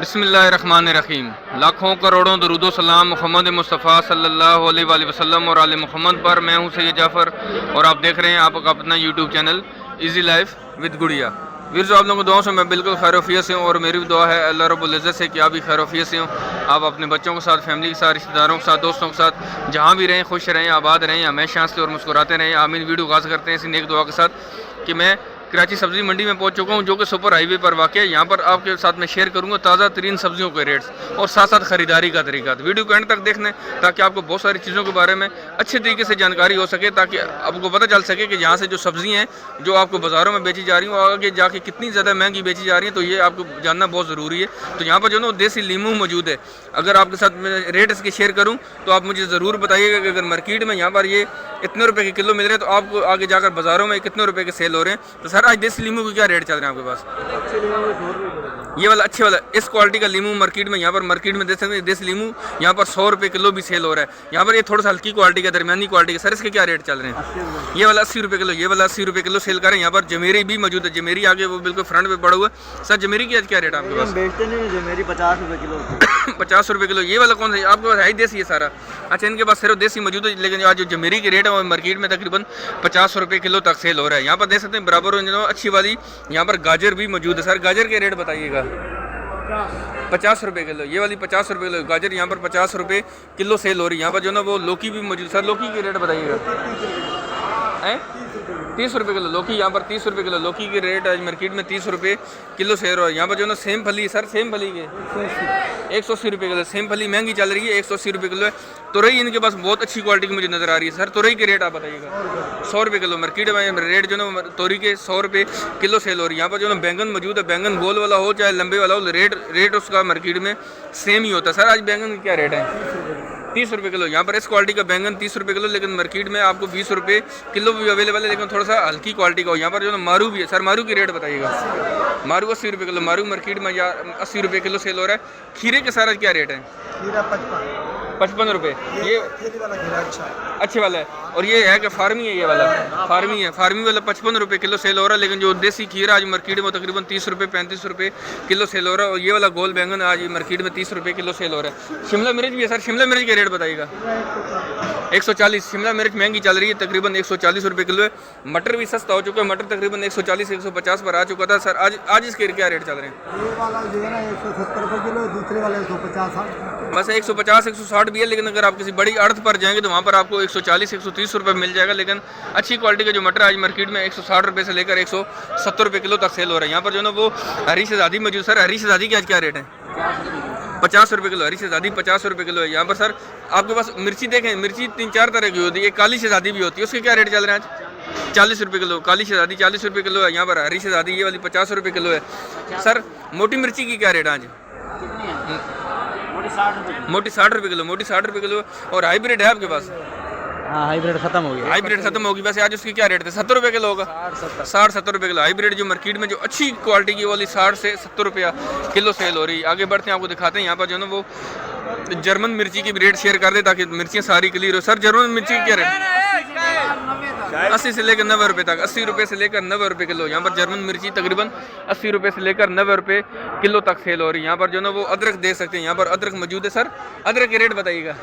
बिस्मिल्लाहिर्रहमानिर्रहीम। लाखों करोड़ों दरूदो सलाम मोहम्मद मुस्तफ़ा सल्लल्लाहु अलैहि वसल्लम और आले मोहम्मद पर। मैं हूं सैयद जाफ़र और आप देख रहे हैं आपका अपना YouTube channel easy life with गुड़िया। वीर जो आप लोगों को दुआओं से मैं बिल्कुल खैरोफियत से हूँ और मेरी भी दुआ है अल्लाह रब्बुल इज़्ज़त से कि आप भी खैरोफियत से हों। आप अपने बच्चों के साथ, फैमिली के साथ, रिश्तेदारों के साथ, दोस्तों के साथ जहाँ भी रहें खुश रहें, आबाद रहें, हमेशा हंसते और मुस्कुराते रहें। आमीन। वीडियो आगाज़ करते हैं इसी नेक दुआ के साथ कि मैं कराची सब्ज़ी मंडी में पहुंच चुका हूं, जो कि सुपर हाईवे पर वाक़ है। यहाँ पर आपके साथ मैं शेयर करूंगा ताज़ा तरीन सब्जियों के रेट्स और साथ साथ ख़रीदारी का तरीका। तो वीडियो को एंड तक देखने ताकि आपको बहुत सारी चीज़ों के बारे में अच्छे तरीके से जानकारी हो सके, ताकि आपको पता चल सके कि यहाँ से जो सब्ज़ी हैं जो आपको बाज़ारों में बेची जा रही हैं आगे जाके कितनी ज़्यादा महंगी बेची जा रही हैं। तो ये आपको जानना बहुत ज़रूरी है। तो यहाँ पर जो ना देसी लीमू मौजूद है। अगर आपके साथ मैं रेट इसके शेयर करूँ तो आप मुझे ज़रूर बताइएगा कि अगर मार्केट में यहाँ पर ये इतने रुपए के किलो मिल रहे हैं तो आपको आगे जाकर बाज़ारों में कितने रुपए के सेल हो रहे हैं। तो सर आज देसी लीमू के क्या रेट चल रहे हैं आपके पास? ये वाला अच्छे वाला इस क्वालिटी का लीमू मार्केट में, यहाँ पर मार्केट में देख सकते हैं देसी लीमू यहाँ पर 100 रुपये किलो भी सेल हो रहा है। यहाँ पर ये थोड़ा सा हल्की क्वालिटी का, दरमियानी क्वालिटी का। सर इसके क्या रेट चल रहे हैं? ये वाला 80 रुपये किलो, ये वाला 80 रुपये किलो सेल कर रहे हैं। यहाँ पर जमेरी भी मौजूद है। जमेरी आगे वो बिल्कुल फ्रंट पे पड़ा हुआ है। सर जमेरी की आज क्या रेट है आपके पास? बेचते नहीं, जमेरी 50 रुपये किलो 50 रुपये किलो। ये वाला कौन सा है आपके पास? है देसी है सारा? अच्छा, इनके पास सिर्फ देसी मौजूद है, लेकिन आज जो जमेरी की रेट है वो मार्केट में तकरीबन 50 रुपये किलो तक सेल हो रहा है। यहाँ पर देख सकते हैं बराबर अच्छी वाली यहाँ पर गाजर भी मौजूद है। सर गाजर के रेट बताइएगा। 50 रुपये किलो, ये वाली 50 रुपये किलो गाजर यहाँ पर 50 रुपये किलो सेल हो रही है। यहाँ पर जो ना वो लौकी भी मौजूद। सर लौकी के रेट बताइएगा। हैं 30 रुपये किलो लौकी, यहाँ पर 30 रुपये किलो लौकी के रेट आज मार्केट में 30 रुपये किलो सेल हो रहा है। यहाँ पर जो ना सेम फली, सर सेम फली के 180 रुपये किलो। सेम फली महंगी चल रही है, 180 रुपये किलो है। तुरई इनके पास बहुत अच्छी क्वालिटी की मुझे नज़र आ रही है। सर तुरई के रेट आप बताइएगा। 100 रुपये किलो मार्केट में रेट जो ना तोरी के 100 रुपये किलो सेल हो रही है। यहाँ पर जो ना बैंगन मौजूद है, बैंगन गोल वाला हो चाहे लंबे वाला हो, रेट उसका मार्केट में सेम ही होता है। सर आज बैंगन क्या रेट है? 30 रुपये किलो। यहाँ पर इस क्वालिटी का बैंगन 30 रुपये किलो, लेकिन मार्केट में आपको 20 रुपये किलो भी अवेलेबल है, लेकिन थोड़ा सा हल्की क्वालिटी का हो। यहाँ पर जो ना मारू भी है। सर मारू की रेट बताइएगा। मारू 80 रुपये किलो, मारू मार्केट में 80 रुपये किलो सेल हो रहा है। खीरे के सारा क्या रेट है? 55 रुपये। ये अच्छे वाला है। और ये है कि फार्मी है, ये वाला फार्मी है। फार्मी वाला 55 रुपये किलो सेल हो रहा है, लेकिन जो देसी खीरा आज मार्केट में तकरीबन 30 रुपये 35 रुपये किलो सेल हो रहा है। और ये वाला गोल बैंगन आज मार्केट में 30 रुपये किलो सेल हो रहा है। शिमला मिर्च भी है। सर शिमला मिर्च के रेट बताइएगा। 140। शिमला मिर्च महंगी चल रही है, तकरीबन 140 रुपये किलो है। मटर भी सस्ता हो चुका है, मटर तकरीबन 140 150 पर आ चुका था। सर आज इसके क्या रेट चल रहे हैं? ये वाला जो है ना 170 रुपये किलो, दूसरे वाले 150 बस 150 160 भी है, लेकिन अगर आप किसी बड़ी अर्थ पर जाएंगे तो वहाँ पर आपको 140 130 रुपये मिल जाएगा। लेकिन अच्छी क्वालिटी का जो मटर आज मार्केट में 160 रुपये से लेकर 170 रुपये किलो तक सेल हो रहा है। यहाँ पर जो ना वो हरी शहजादी मौजूद। सर हरी शहजादी की आज क्या रेट है? 50 रुपये किलो। हरी शहजादी 50 रुपये किलो है। यहाँ पर सर आपके पास मिर्ची देखें, मिर्ची 3-4 तरह की होती है। एक काली शहजादी भी होती है, उसके क्या रेट चल रहे हैं आज? 40 रुपये किलो। काली शहजादी 40 रुपये किलो है। यहाँ पर हरी शहजादी ये वाली 50 रुपये किलो है। सर मोटी मिर्ची की क्या रेट है आज? मोटी 60 रुपये किलो। मोटी 60 रुपये किलो। और हाइब्रिड है आपके पास? हाँ हाइब्रिड खत्म हो गया। हाइब्रिड खत्म होगी। वैसे आज उसकी क्या रेट थे? 70 रुपये किलो होगा। 60-70 रुपये किलो हाइब्रिड जो मार्केट में जो अच्छी क्वालिटी की वाली 60 से 70 रुपया किलो सेल हो रही है। आगे बढ़ते हैं, आपको दिखाते हैं यहाँ पर जो ना वो जर्मन मिर्ची की भी रेट शेयर कर दे ताकि मिर्चियाँ सारी क्लियर हो। सर जर्मन मिर्ची की क्या रेट? 80 से लेकर 90 रुपये तक। 80 रुपये से लेकर 90 रुपये किलो। यहाँ पर जर्मन मिर्ची तकरीबन 80 रुपये से लेकर 90 रुपये किलो तक सेल हो रही है। यहाँ पर जो ना वो अदरक देख सकते हैं, यहाँ पर अदरक मौजूद है। सर अदरक के रेट बताइएगा।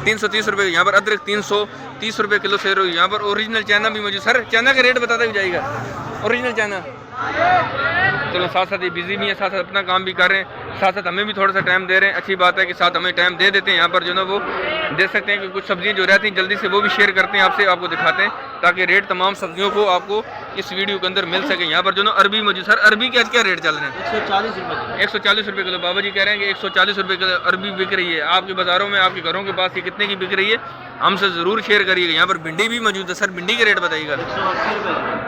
330 रुपये। यहाँ पर अदरक 330 रुपये किलो सेल हो रही है। यहाँ पर ओरिजिनल चाइना भी मौजूद। सर चाइना का रेट बताते हुए जाएगा। ओरिजिनल चाइना चलो साथ साथ ये बिजी भी है, साथ साथ अपना काम भी कर रहे हैं, साथ साथ हमें भी थोड़ा सा टाइम दे रहे हैं। अच्छी बात है कि साथ हमें टाइम दे देते हैं। यहाँ पर जो ना वो देख सकते हैं कि कुछ सब्जियां जो रहती हैं जल्दी से वो भी शेयर करते हैं आपसे, आपको दिखाते हैं ताकि रेट तमाम सब्जियों को आपको इस वीडियो के अंदर मिल सके। यहाँ पर जो ना अरबी मौजूद। सर अरबी के आज क्या रेट चल रहे हैं? 140 रुपये। 140 रुपये किलो। बाबा जी कह रहे हैं कि 140 रुपये किलो अरबी बिक रही है आपके बाज़ारों में, आपके घरों के पास ये कितने की बिक रही है हमसे ज़रूर शेयर करिएगा। यहाँ पर भिंडी भी मौजूद है। सर भिंडी के रेट बताइएगा।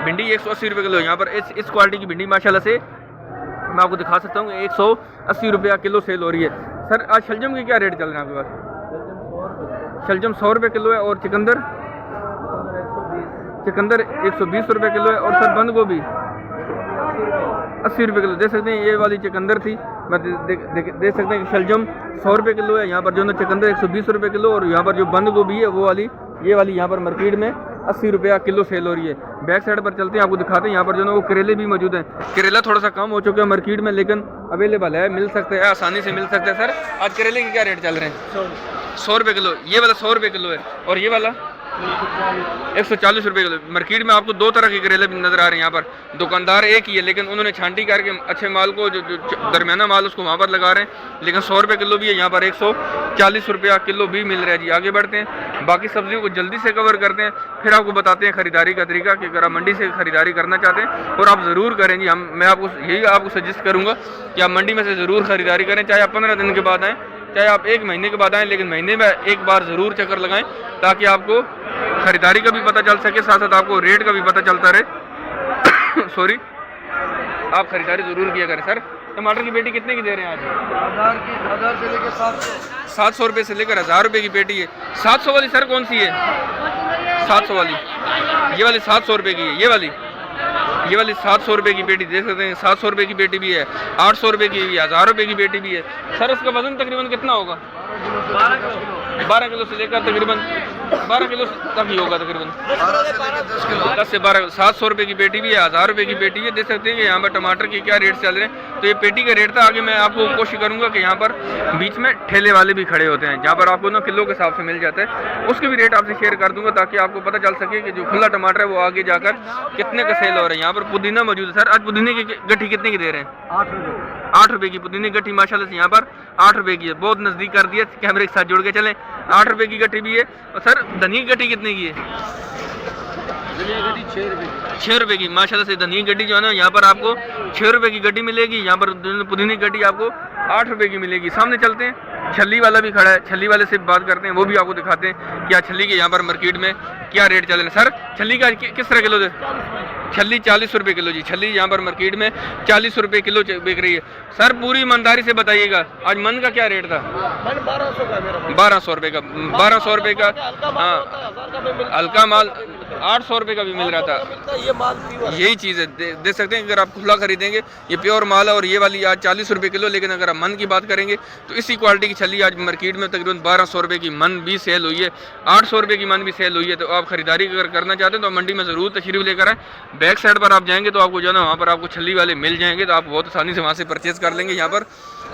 भिंडी 180 रुपये किलो। यहाँ पर इस क्वालिटी की भिंडी माशाल्लाह से मैं आपको दिखा सकता हूँ 180 रुपया किलो सेल हो रही है। सर आज शलजम के क्या रेट चल रहे हैं आपके पास? शलजम 100 रुपये किलो है। और चिकंदर 120 रुपये किलो है। और सर बंद गोभी 80 रुपये किलो। देख सकते हैं ये वाली चिकंदर थी, मैं देख सकते हैं कि शलजम 100 रुपये किलो है। यहाँ पर जो ना चिकंदर 120 रुपये किलो। और यहाँ पर जो बंद गोभी है वो वाली ये वाली यहाँ पर मार्केट में 80 रुपया किलो सेल हो रही है। बैक साइड पर चलते हैं, आपको दिखाते हैं। यहाँ पर जो ना वो करेले भी मौजूद हैं। करेला थोड़ा सा कम हो चुका है मार्केट में, लेकिन अवेलेबल है, मिल सकते हैं, आसानी से मिल सकते हैं। सर आज करेले के क्या रेट चल रहे हैं? 100 रुपये किलो। ये वाला 100 रुपये किलो है, और ये वाला 140 रुपये किलो। मार्केट में आपको दो तरह के करेले भी नजर आ रहे हैं। यहाँ पर दुकानदार एक ही है, लेकिन उन्होंने छांटी करके अच्छे माल को, जो दरमियाना माल उसको वहाँ पर लगा रहे हैं। लेकिन 100 रुपये किलो भी है, यहाँ पर 140 रुपया किलो भी मिल रहा है जी। आगे बढ़ते हैं, बाकी सब्जियों को जल्दी से कवर करते हैं, फिर आपको बताते हैं खरीदारी का तरीका कि अगर आप मंडी से खरीदारी करना चाहते हैं, और आप ज़रूर करें जी। मैं आपको सजेस्ट करूँगा कि आप मंडी में से ज़रूर खरीदारी करें, चाहे आप 15 दिन के बाद आएँ, चाहे आप 1 महीने के बाद आएँ, लेकिन महीने में एक बार ज़रूर चक्कर लगाएं, ताकि आपको खरीदारी का भी पता चल सके, साथ साथ आपको रेट का भी पता चलता रहे। सॉरी, आप खरीदारी ज़रूर किया करें। सर टमाटर की पेटी कितने की दे रहे हैं आज? 1000 से लेकर 700 रुपये से लेकर 1000 रुपये की पेटी है। 700 वाली सर कौन सी है? 700 वाली, ये वाली 700 रुपये की है। ये वाली 700 रुपये की पेटी देख सकते हैं। 700 रुपये की पेटी भी है, 800 रुपये की भी है, 1000 रुपये की पेटी भी है। सर इसका वजन तकरीबन कितना होगा? 12 किलो से लेकर तकरीबन 12 किलो तक ही होगा, तकरीबन 10 से 12। 700 रुपये की पेटी भी है, 1000 रुपये की पेटी भी है। देख सकते हैं कि यहाँ पर टमाटर के क्या रेट चल रहे हैं। तो ये पेटी का रेट था। आगे मैं आपको कोशिश करूँगा कि यहाँ पर बीच में ठेले वाले भी खड़े होते हैं, जहाँ पर आपको ना किलो के हिसाब से मिल जाता है। उसके भी रेट आपसे शेयर कर दूँगा, ताकि आपको पता चल सके कि जो खुला टमाटर है वो आगे जाकर कितने का सेल हो रहा है। यहाँ पर पुदीना मौजूद है। सर आज पुदीने की गट्ठी कितने की दे रहे हैं? 8 रुपये की पुदीने की गट्ठी माशाल्लाह से यहाँ पर 8 रुपये की है। बहुत नज़दीक कर दिया, कैमरे के साथ जोड़ के चलें। 8 रुपये की गट्ठी भी है। और सर धनिया की गट्ठी कितने की है? 6 रुपये की। माशाल्लाह से धनिया की गड्डी जो है ना, यहाँ पर आपको 6 रुपये की गड्डी मिलेगी। यहाँ पर पुदीने की गड्डी आपको 8 रुपये की मिलेगी। सामने चलते हैं, छल्ली वाला भी खड़ा है, छल्ली वाले से बात करते हैं, वो भी आपको दिखाते हैं कि छल्ली के यहाँ पर मार्केट में क्या रेट चल रहे हैं। सर छल्ली का किस तरह किलो दे? छल्ली 40 रुपये किलो जी। छल्ली यहाँ पर मार्केट में 40 रुपये किलो बिक रही है। सर पूरी ईमानदारी से बताइएगा, आज मन का क्या रेट था? 1200 रुपये का। 1200 रुपये का, हाँ। हल्का माल 800 रुपये का भी मिल रहा था। ये माल यही चीज़ है, देख सकते हैं। अगर आप खुला खरीदेंगे, ये प्योर माल है। और ये वाली आज 40 रुपये किलो, लेकिन अगर आप मन की बात करेंगे तो इसी क्वालिटी की छल्ली आज मार्केट में तकरीबन 1200 रुपये की मन भी सेल हुई है, 800 रुपये की मन भी सेल हुई है। तो आप खरीदारी अगर करना चाहते हैं तो मंडी में ज़रूर तशरीफ लेकर आएँ। बैक साइड पर आप जाएंगे तो आपको जो है ना, वहाँ पर आपको छल्ली वाले मिल जाएंगे, तो आप बहुत आसानी से वहाँ से परचेज कर लेंगे। यहाँ पर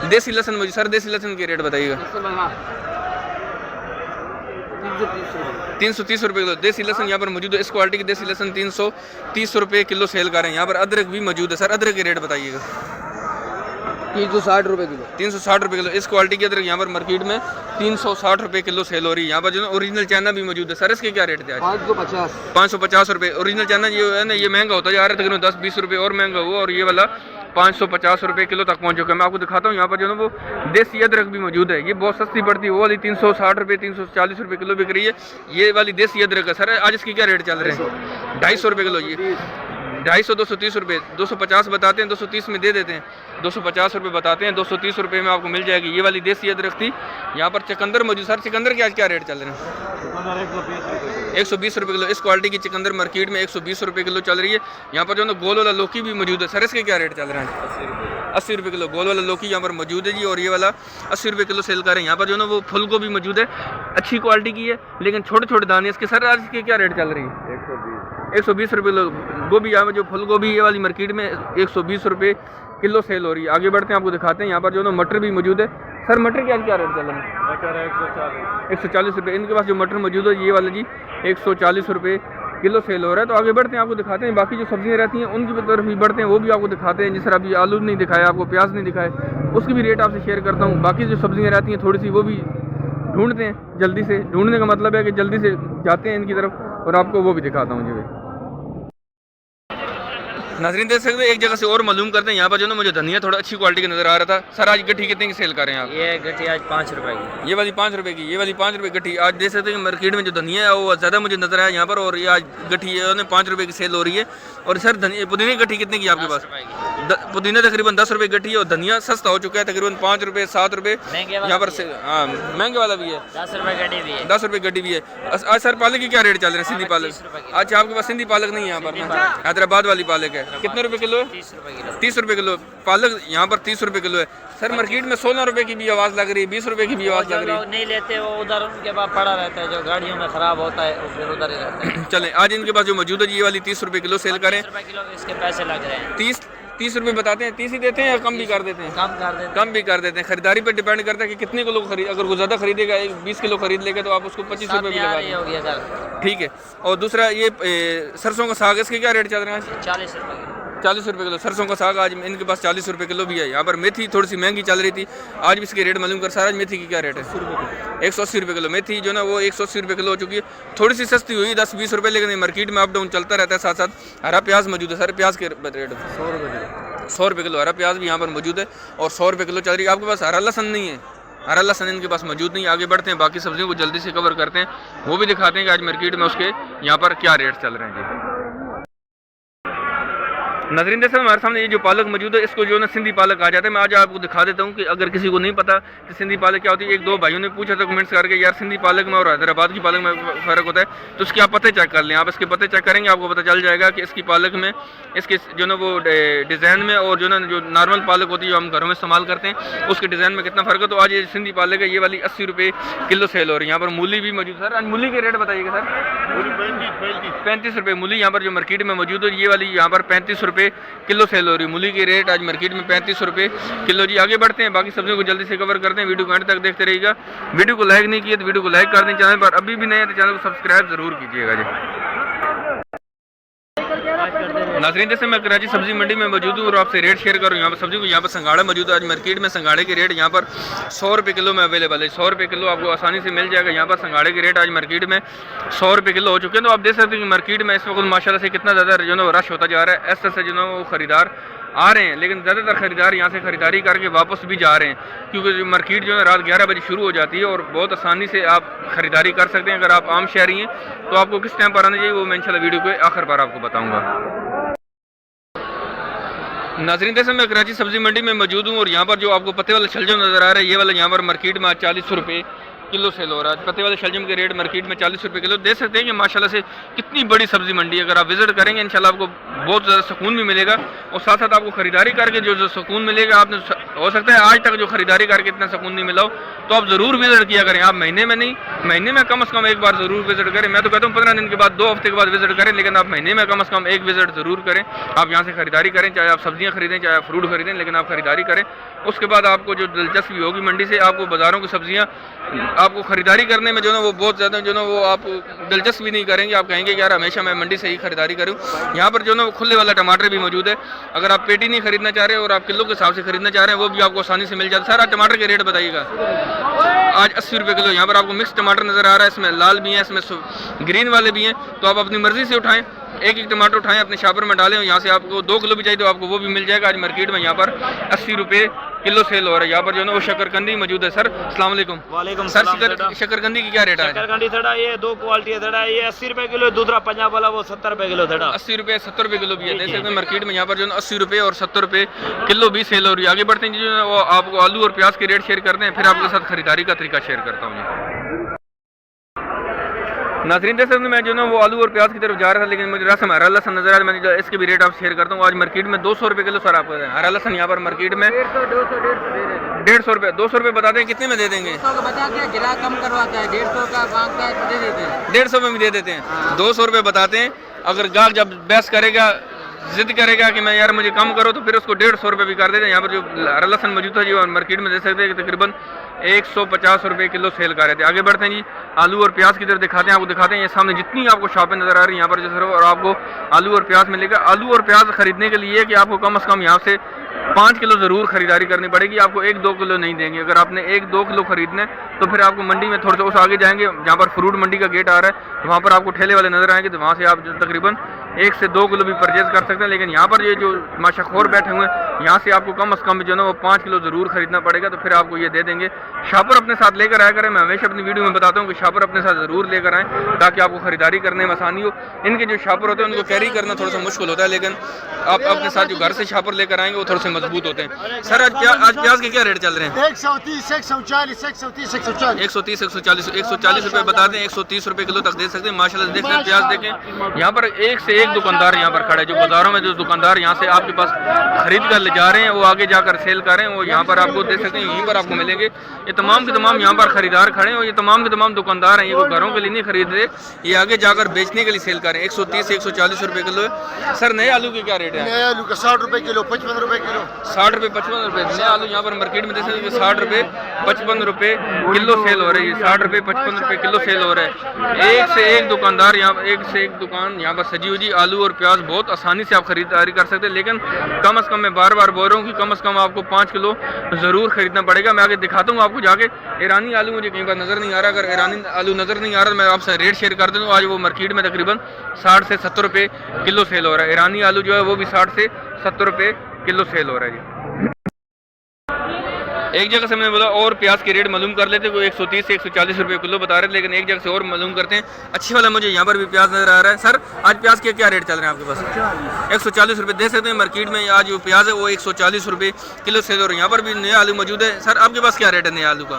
देसी लहसुन मुझे, सर देसी लहसुन के रेट बताइएगा। 330 रुपये किलो देसी लहसुन यहाँ पर मौजूद है। इस क्वालिटी की देसी लहसुन 330 रुपये किलो सेल कर रहे हैं। यहाँ पर अदरक भी मौजूद है। सर अदरक के रेट बताइएगा। 360 रुपये किलो। 360 रुपये किलो। इस क्वालिटी की अदरक यहाँ पर मार्केट में 360 रुपये किलो सेल हो रही है। यहाँ पर जो है ओरिजिनल चाइना भी मौजूद है। सर इसके क्या रेट थे आज? 550 रुपये। ओरिजिनल चाइना ये है ना, ये महंगा होता जा रहा है, तकरीबन 10-20 रुपये और महंगा हुआ, और ये वाला 550 रुपये किलो तक पहुँच चुका है। मैं आपको दिखाता हूँ, यहाँ पर जो है वो देसी अदरक भी मौजूद है। ये बहुत सस्ती पड़ती है, वो वाली 360 रुपये 340 रुपये किलो बिक रही है। ये वाली देसी अदरक है। सर आज इसके क्या रेट चल रहे हैं? 250 रुपये किलो। ये 250, 230 रुपये, 250 बताते हैं, 230 में दे देते हैं, 250 रुपये बताते हैं, 230 रुपये में आपको मिल जाएगी। ये वाली देसी अदरक थी। यहाँ पर चकंदर मौजूद। सर चकंदर के आज क्या रेट चल रहे हैं? 120 रुपये किलो। इस क्वालिटी की चकंदर मार्केट में 120 रुपये किलो चल रही है। यहाँ पर जो है ना गोल वाला लौकी भी मौजूद है। सर इसके क्या रेट चल रहे हैं? 80 रुपये किलो। गोल वाला लौकी यहाँ पर मौजूद है जी, और ये वाला 80 रुपये किलो सेल कर रहे हैं। यहाँ पर जो है ना वो फूल गोभी मौजूद है, अच्छी क्वालिटी की है, लेकिन छोटे छोटे दाने इसके। सर आज इसके क्या रेट चल रही है? 120 रुपये किलो गोभी। यहाँ पर जो फूल गोभी ये वाली मार्केट में 120 रुपये किलो सेल हो रही है। आगे बढ़ते हैं, आपको दिखाते हैं। यहाँ पर जो ना मटर भी मौजूद है। सर मटर के आज क्या रेट चल रहा है? 140 रुपये। इनके पास जो मटर मौजूद है ये वाला जी 140 रुपये किलो सेल हो रहा है। तो आगे बढ़ते हैं, आपको दिखाते हैं बाकी जो सब्जियाँ रहती हैं उनकी तरफ भी बढ़ते हैं, वो भी आपको दिखाते हैं। जिस तरह अभी आलू नहीं दिखाया आपको, प्याज नहीं दिखाए, उसकी भी रेट आपसे शेयर करता हूँ। बाकी जो सब्जियाँ रहती हैं थोड़ी सी, वो भी ढूंढते हैं जल्दी से। ढूंढने का मतलब है कि जल्दी से जाते हैं इनकी तरफ, और आपको वो भी दिखाता हूँ जी। नाज़रीन देख सकते हैं, एक जगह से और मालूम करते हैं। यहाँ पर जो ना मुझे धनिया थोड़ा अच्छी क्वालिटी का नजर आ रहा था। सर आज गट्ठी कितने की सेल कर रहे हैं आप? ये गट्ठी आज 5 रुपए की। ये वाली 5 रुपये की। ये वाली 5 रुपये गट्ठी। आज देख सकते हैं कि मार्केट में जो धनिया है वो ज़्यादा मुझे नजर आया यहाँ पर, और ये आज गट्ठी 5 रुपये की सेल हो रही है। और सर पुदीने की गट्ठी कितने की आपके पास? पुदीना तकरीबन 10 रुपये गट्ठी है, और धनिया सस्ता हो चुका है, तकरीबन 5 रुपये 7 रुपये यहाँ पर। हाँ महंगे वाला भी है, 10 रुपये गड्डी भी है। 10 रुपये गड्डी भी है। आज सर पालक की क्या रेट चल रहे हैं? सिंधी पालक। अच्छा आपके पास सिंधी पालक नहीं है यहाँ पर? हैदराबाद वाली पालक है। हैदराबाद। कितने रुपए किलो है? 30 रुपए किलो। 30 रुपए किलो पालक यहाँ पर 30 रुपए किलो है सर। मार्केट में 16 रुपए की भी आवाज़ लग रही है, 20 रुपए की भी आवाज़ जो लग रही लोग नहीं लेते वो उधर उनके पास पड़ा रहता है, जो गाड़ियों में खराब होता है वो फिर उधर ही रहता है। है। चलें आज इनके पास जो मौजूद है जी ये वाली 30 रुपए किलो सेल करें। 30 रुपए किलो इसके पैसे लग रहे हैं। 30 रुपए बताते हैं, 30 ही देते हैं या कम भी कर देते हैं? कम कर देते कम भी कर देते हैं। खरीदारी पर डिपेंड करता है कि कितने किलो खरीद, अगर वो ज़्यादा खरीदेगा 20 किलो खरीद लेगा तो आप उसको 25 रुपये भी लगा दें। हो गया सर। ठीक है। और दूसरा ये सरसों का साग, इसके क्या रेट चल रहे हैं? 40 रुपए किलो। 40 रुपए किलो सरसों का साग आज इनके पास 40 रुपए किलो भी है। यहाँ पर मेथी थोड़ी सी महंगी चल रही थी, आज भी इसके रेट मालूम कर सारा। मेथी की क्या रेट है? 180 रुपए किलो। मेथी जो ना वो 180 रुपए किलो हो चुकी है, थोड़ी सी सस्ती हुई 10-20 रुपए, लेकिन मार्केट में अप डाउन चलता रहता है। साथ साथ हरा प्याज मौजूद है सर, प्याज के रेट 100 रुपए किलो हरा प्याज भी यहाँ पर मौजूद है और 100 रुपए किलो चल रही है। आपके पास हरा लहसन नहीं है? हरा लहसन इनके पास मौजूद नहीं। आगे बढ़ते हैं, बाकी सब्जियों को जल्दी से कवर करते हैं, वो भी दिखाते हैं कि आज मार्केट में उसके यहाँ पर क्या रेट चल रहे हैं जी। नाज़रीन जैसे हमारे सामने ये जो पालक मौजूद है, इसको जो ना सिंधी पालक आ जाता है। मैं आज आपको दिखा देता हूँ कि अगर किसी को नहीं पता कि सिंधी पालक क्या होती है। एक दो भाइयों ने पूछा था कमेंट्स करके, यार सिंधी पालक में और हैदराबाद की पालक में फ़र्क होता है, तो उसके आप पते चेक कर लें। आप इसके पते चेक करेंगे आपको पता चल जाएगा कि इसकी पालक में, इसके जो ना वो डिज़ाइन में और जो ना जो नॉर्मल पालक होती है जो हम घरों में इस्तेमाल करते हैं उसके डिज़ाइन में कितना फ़र्क है। तो आज ये सिंधी पालक है, ये वाली 80 रुपये किलो सेल हो रही है। यहाँ पर मूली भी मौजूद है सर। आज मूली के रेट बताइएगा सर। 35 रुपये मूली यहाँ पर जो मार्केट में मौजूद है, ये वाली यहाँ पर 35 रुपये किलो सेल हो रही है। मूली की रेट आज मार्केट में 35 रुपये किलो जी। आगे बढ़ते हैं, बाकी सब्जियों को जल्दी से कवर करते हैं। वीडियो को एंड तक देखते रहिएगा। वीडियो को लाइक नहीं किया तो वीडियो को लाइक कर दें। चैनल पर अभी भी नए हैं तो चैनल को सब्सक्राइब जरूर कीजिएगा जी। नाज़रीन जैसे मैं कराची सब्जी मंडी में मौजूद हूँ और आपसे रेट शेयर करूँ। यहाँ पर सब्जी को यहाँ पर संगाड़ा मौजूद है। आज मार्केट में संगाड़े के रेट यहाँ पर 100 रुपये किलो में अवेलेबल है। 100 रुपये किलो आपको आसानी से मिल जाएगा। यहाँ पर संगाड़े के रेट आज मार्केट में 100 रुपये किलो हो चुके हैं। तो आप देख सकते हैं कि मार्केट में इस वक्त माशाल्लाह से कितना ज़्यादा जो है रश होता जा रहा है। ऐसे जो है वो खरीदार आ रहे हैं, लेकिन ज़्यादातर खरीदार यहाँ से खरीदारी करके वापस भी जा रहे हैं, क्योंकि मार्केट जो है रात 11 बजे शुरू हो जाती है और बहुत आसानी से आप खरीदारी कर सकते हैं। अगर आप आम शहरी हैं तो आपको किस टाइम पर आना चाहिए वो मैं इंशाल्लाह वीडियो के आखिर पर आपको बताऊँगा। नाज़रीन जैसे मैं कराची सब्जी मंडी में मौजूद हूँ और यहाँ पर जो आपको पत्ते वाला शलजम नज़र आ रहा है, ये वाला यहाँ पर मार्केट में आज 40 रुपये किलो सेल हो रहा है। पत्ते वाले शलजम के रेट मार्केट में 40 रुपये किलो। देख सकते हैं कि माशाल्लाह से कितनी बड़ी सब्जी मंडी है। अगर आप विजिट करेंगे इंशाल्लाह आपको बहुत ज़्यादा सुकून भी मिलेगा और साथ साथ आपको खरीदारी करके जो सुकून मिलेगा, आपने हो सकता है आज तक जो खरीदारी करके इतना सुकून नहीं मिला हो, तो आप ज़रूर विजिट किया करें। आप महीने में नहीं, महीने में कम से कम एक बार ज़रूर विजिट करें। मैं तो कहता हूँ 15 दिन के बाद, 2 हफ्ते के बाद विजिट करें, लेकिन आप महीने में कम से कम एक विजिट ज़रूर करें। आप यहाँ से खरीदारी करें, चाहे आप सब्जियाँ खरीदें चाहे आप फ्रूट खरीदें, लेकिन आप खरीदारी करें। उसके बाद आपको जो दिलचस्पी होगी मंडी से, आपको बाज़ारों की सब्जियाँ आपको खरीदारी करने में जो ना वो बहुत ज़्यादा जो ना वो आप दिलचस्पी नहीं करेंगे। आप कहेंगे कि यार हमेशा मैं मंडी से ही खरीदारी करूं। यहाँ पर जो ना वो खुले वाला टमाटर भी मौजूद है। अगर आप पेटी नहीं खरीदना चाह रहे और आप किलो के हिसाब से खरीदना चाह रहे हैं, वो भी आपको आसानी से मिल जाता है। सारा टमाटर के रेट बताइएगा। आज 80 रुपये किलो। यहाँ पर आपको मिक्स टमाटर नज़र आ रहा है, इसमें लाल भी हैं, इसमें ग्रीन वाले भी हैं। तो आप अपनी मर्ज़ी से उठाएँ, एक एक टमाटर उठाएं, अपने शापर में डालें। यहाँ से आपको 2 किलो भी चाहिए तो आपको वो भी मिल जाएगा। आज मार्केट में यहाँ पर 80 रुपये किलो सेल हो रहा है। यहाँ पर जो है वो शकरकंदी मौजूद है। सर अस्सलाम वालेकुम। वालेकुम सर सलाम। शकरकंदी की क्या रेट है? शकरकंदी थोड़ा ये 2 क्वालिटी है। थोड़ा ये 80 रुपये किलो, दूसरा पंजाब वाला वो 70 रुपये किलो। थोड़ा 80 रुपये 70 रुपये किलो भी है। देख सकते हैं मार्केट में यहाँ पर जो 80 रुपये और 70 रुपये किलो भी सेल हो रही है। आगे बढ़ते हैं जो है वो आपको आलू और प्याज के रेट शेयर करते हैं, फिर आपके साथ खरीदारी का तरीका शेयर करता हूँ। नाज़रीन देख सकते हैं मैं जो ना वो आलू और प्याज की तरफ जा रहा था, लेकिन मुझे रसम हरा लहसन नजर आ रहा है। मैं इसके भी रेट आप शेयर करता हूँ। आज मार्केट में 200 रुपये किलो सर आपको हरा लहसन यहाँ पर मार्केट में 150 रुपये 200 रुपये बताते हैं, कितने में दे देंगे? कम करवाता है, 150 का मांगता है तो दे देते हैं, 150 में भी दे देते हैं। 200 रुपये बताते हैं। अगर गाहक जब बहस करेगा, जिद करेगा कि मैं यार मुझे कम करो, तो फिर उसको 150 रुपये भी कर देते हैं। यहाँ पर जो हरा लहसन मौजूद है जी मार्केट में देख सकते हैं कि तकरीबन 150 रुपये किलो सेल कर रहे थे। आगे बढ़ते हैं जी, आलू और प्याज की तरफ दिखाते हैं। आपको दिखाते हैं ये सामने जितनी आपको शॉपें नज़र आ रही है यहाँ पर जो सर, और आपको आलू और प्याज मिलेगा। आलू और प्याज खरीदने के लिए कि आपको कम से कम यहाँ से 5 किलो ज़रूर खरीदारी करनी पड़ेगी। आपको 1-2 किलो नहीं देंगे। अगर आपने 1-2 किलो खरीदने तो फिर आपको मंडी में थोड़ा सा उस आगे जाएंगे जहाँ पर फ्रूट मंडी का गेट आ रहा है, तो वहाँ पर आपको ठेले वाले नजर आएंगे, तो वहाँ से आप तकरीबन 1 से 2 किलो भी परचेज कर सकते हैं। लेकिन यहाँ पर ये जो माशाखोर बैठे हुए हैं, यहाँ से आपको कम से कम जो है वो 5 किलो ज़रूर खरीदना पड़ेगा, तो फिर आपको ये दे देंगे। शापर अपने साथ लेकर आया करें। मैं हमेशा अपनी वीडियो में बताता हूँ कि शापर अपने साथ ज़रूर लेकर आएँ ताकि आपको ख़रीदारी करने में आसानी हो। इनके जो शापर होते हैं उनको कैरी करना थोड़ा सा मुश्किल होता है, लेकिन आप अपने साथ जो घर से शापर लेकर आएंगे वो थोड़े से मजबूत होते हैं। सर आज प्याज के क्या रेट चल रहे हैं? 130, 140, 130, 140, 130, 140, 140 रुपये बताते हैं, 130 रुपये किलो तक दे सकते हैं। माशाल्लाह देख रहे हैं प्याज देखें, यहाँ पर एक से एक दुकानदार यहाँ पर खड़े हैं। जो बाज़ारों में जो दुकानदार यहाँ से आपके पास खरीद कर ले जा रहे हैं वो आगे जाकर सेल कर रहे हैं, वो यहाँ पर आपको दे सकते हैं, यहीं पर आपको मिलेंगे। ये तमाम के तमाम यहाँ पर खरीदार खड़े हैं और ये तमाम के तमाम दुकानदार हैं। ये वो घरों के लिए नहीं खरीद रहे, ये आगे जाकर बेचने के लिए सेल कर रहे हैं। 130 से 140 रुपये किलो है। सर नए आलू के क्या रेट है? नया आलू का 60 रुपए किलो, 55 रुपए किलो, 60 रुपये 55 रुपये। नए आलू यहाँ पर मार्केट में देख सकते हैं 60 रुपये 55 रुपये किलो सेल हो रही है। 60 रुपये 55 रुपये किलो सेल हो रहा है। एक से एक दुकानदार यहाँ, एक से एक दुकान यहाँ पर सजी हुई। आलू और प्याज बहुत आसानी से आप खरीदारी कर सकते हैं, लेकिन कम से कम मैं बार बार बोल रहा हूँ कि कम से कम आपको 5 किलो ज़रूर खरीदना पड़ेगा। मैं आगे दिखाता हूँ आपको जाके। ईरानी आलू मुझे कहीं पर नज़र नहीं आ रहा, अगर ईरानी आलू नज़र नहीं आ रहा तो मैं आपसे रेट शेयर कर दूँ। आज वो मार्केट में तकरीबन 60 से 70 रुपये किलो सेल हो रहा है। ईरानी आलू जो है वो भी 60 से 70 रुपये किलो सेल हो रहा है जी। एक जगह से मैंने बोला और प्याज के रेट मालूम कर लेते, वो 130 से 140 रुपये किलो बता रहे थे, लेकिन एक जगह से और मालूम करते हैं। अच्छी वाला मुझे यहाँ पर भी प्याज नजर आ रहा है। सर आज प्याज के क्या रेट चल रहे हैं आपके पास? 140 रुपये दे सकते हैं। मार्केट में आज जो प्याज है वो 140 रुपये किलो सेल हो रहा है। यहाँ पर भी नया आलू मौजूद है। सर आपके पास क्या रेट है नए आलू का?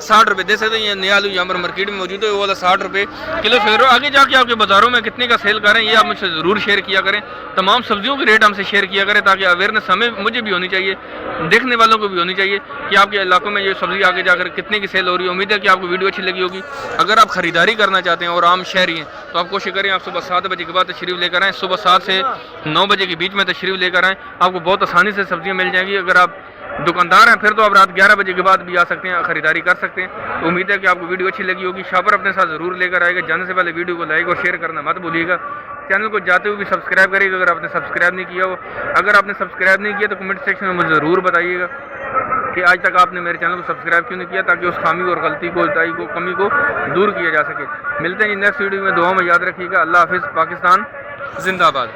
60 रुपये दे सकते हैं। ये नया आलू यहाँ पर मार्केट में मौजूद है, वो वाला 60 रुपये किलो सेल हो रहा है। आगे जाके आपके बाज़ारों में कितने का सेल कर रहे हैं ये आप मुझसे ज़रूर शेयर किया करें। तमाम सब्जियों के रेट हमसे शेयर किया करें ताकि अवेयरनेस हमें, मुझे भी होनी चाहिए, देखने वालों को भी होनी चाहिए कि आपके इलाकों में ये सब्जी आगे जाकर कितने की सेल हो रही है। उम्मीद है कि आपको वीडियो अच्छी लगी होगी। अगर आप खरीदारी करना चाहते हैं और आम शहरी हैं तो आप कोशिश करें आप सुबह 7 बजे के बाद तशरीफ़ लेकर आएँ। सुबह 7 से 9 बजे के बीच में तशरीफ़ लेकर आएँ, आपको बहुत आसानी से सब्जियाँ मिल जाएंगी। अगर आप दुकानदार हैं फिर तो आप रात 11 बजे के बाद भी आ सकते हैं, खरीदारी कर सकते हैं। तो उम्मीद है कि आपको वीडियो अच्छी लगी होगी। शापर अपने साथ ज़रूर लेकर आएगा। जाने से पहले वीडियो को लाइक और शेयर करना मत भूलिएगा। चैनल को जाते हुए भी सब्सक्राइब करिएगा अगर आपने सब्सक्राइब नहीं किया हो। अगर आपने सब्सक्राइब नहीं किया तो कमेंट सेक्शन में मुझे ज़रूर बताइएगा कि आज तक आपने मेरे चैनल को सब्सक्राइब क्यों नहीं किया, ताकि उस खामी और गलती को, उल्टाई को, कमी को दूर किया जा सके। मिलते हैं नेक्स्ट वीडियो में। दुआ में याद रखिएगा। अल्लाह हाफिज़। पाकिस्तान जिंदाबाद।